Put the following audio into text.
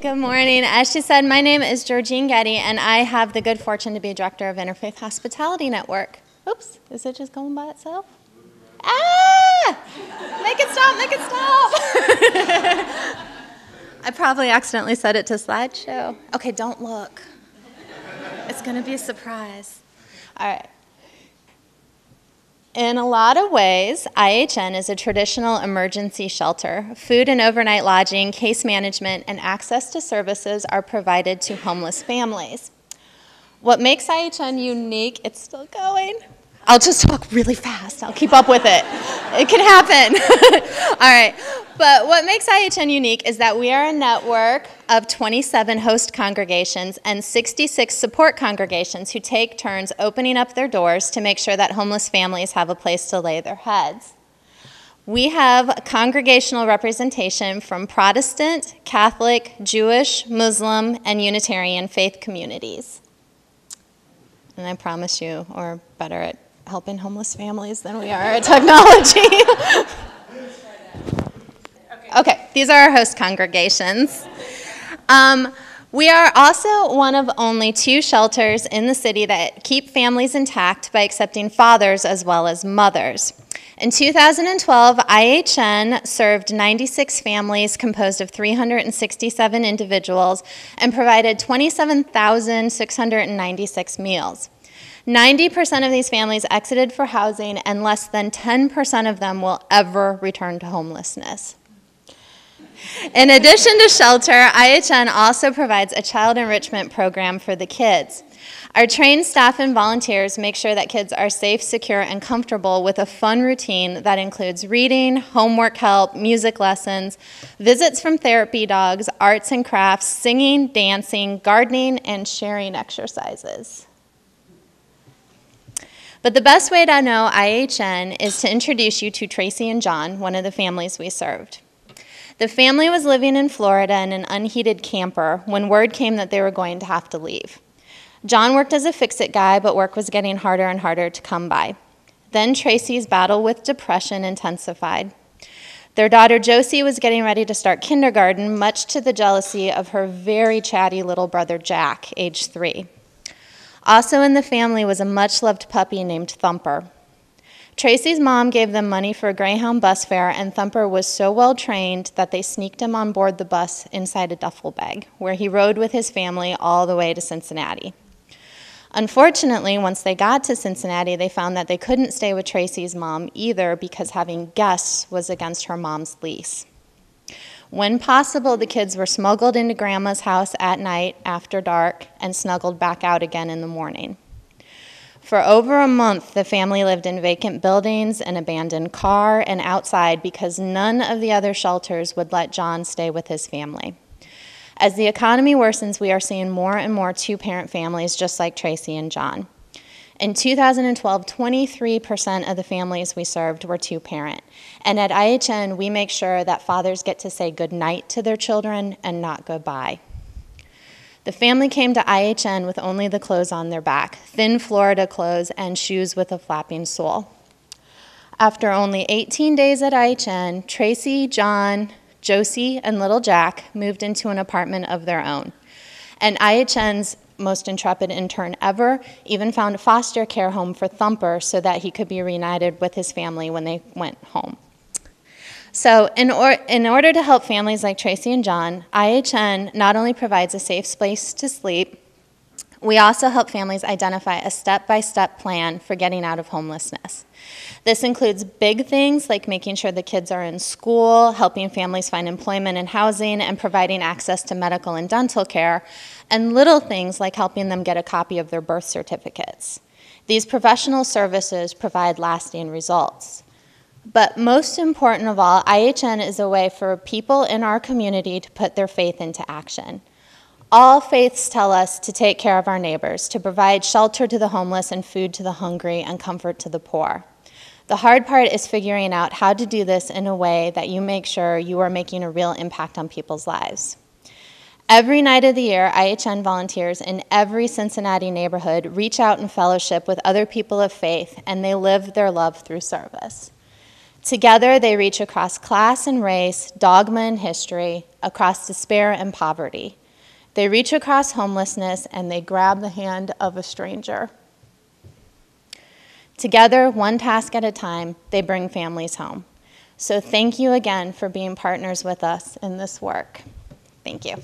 Good morning. As she said, my name is Georgine Getty, and I have the good fortune to be director of Interfaith Hospitality Network. Oops, is it just going by itself? Ah! Make it stop, make it stop! I probably accidentally set it to slideshow. Okay, don't look. It's going to be a surprise. All right. In a lot of ways, IHN is a traditional emergency shelter. Food and overnight lodging, case management, and access to services are provided to homeless families. What makes IHN unique, it's still going. I'll just talk really fast. I'll keep up with it. It can happen. All right. But what makes IHN unique is that we are a network of 27 host congregations and 66 support congregations who take turns opening up their doors to make sure that homeless families have a place to lay their heads. We have congregational representation from Protestant, Catholic, Jewish, Muslim, and Unitarian faith communities. And I promise you, we're better at helping homeless families than we are at technology. Okay, these are our host congregations. We are also one of only 2 shelters in the city that keep families intact by accepting fathers as well as mothers. In 2012, IHN served 96 families composed of 367 individuals and provided 27,696 meals. 90% of these families exited for housing, and less than 10% of them will ever return to homelessness. In addition to shelter, IHN also provides a child enrichment program for the kids. Our trained staff and volunteers make sure that kids are safe, secure, and comfortable with a fun routine that includes reading, homework help, music lessons, visits from therapy dogs, arts and crafts, singing, dancing, gardening, and sharing exercises. But the best way to know IHN is to introduce you to Tracy and John, one of the families we served. The family was living in Florida in an unheated camper when word came that they were going to have to leave. John worked as a fix-it guy, but work was getting harder and harder to come by. Then Tracy's battle with depression intensified. Their daughter Josie was getting ready to start kindergarten, much to the jealousy of her very chatty little brother Jack, age 3. Also in the family was a much-loved puppy named Thumper. Tracy's mom gave them money for a Greyhound bus fare, and Thumper was so well trained that they sneaked him on board the bus inside a duffel bag, where he rode with his family all the way to Cincinnati. Unfortunately, once they got to Cincinnati, they found that they couldn't stay with Tracy's mom either because having guests was against her mom's lease. When possible, the kids were smuggled into Grandma's house at night after dark and snuggled back out again in the morning. For over a month, the family lived in vacant buildings, an abandoned car, and outside because none of the other shelters would let John stay with his family. As the economy worsens, we are seeing more and more 2-parent families just like Tracy and John. In 2012, 23% of the families we served were 2-parent. And at IHN, we make sure that fathers get to say goodnight to their children and not goodbye. The family came to IHN with only the clothes on their back, thin Florida clothes and shoes with a flapping sole. After only 18 days at IHN, Tracy, John, Josie, and little Jack moved into an apartment of their own. And IHN's most intrepid intern ever even found a foster care home for Thumper so that he could be reunited with his family when they went home. So in order to help families like Tracy and John, IHN not only provides a safe space to sleep, we also help families identify a step-by-step plan for getting out of homelessness. This includes big things like making sure the kids are in school, helping families find employment and housing, and providing access to medical and dental care, and little things like helping them get a copy of their birth certificates. These professional services provide lasting results. But most important of all, IHN is a way for people in our community to put their faith into action. All faiths tell us to take care of our neighbors, to provide shelter to the homeless and food to the hungry and comfort to the poor. The hard part is figuring out how to do this in a way that you make sure you are making a real impact on people's lives. Every night of the year, IHN volunteers in every Cincinnati neighborhood reach out and fellowship with other people of faith, and they live their love through service. Together, they reach across class and race, dogma and history, across despair and poverty. They reach across homelessness, and they grab the hand of a stranger. Together, one task at a time, they bring families home. So thank you again for being partners with us in this work. Thank you.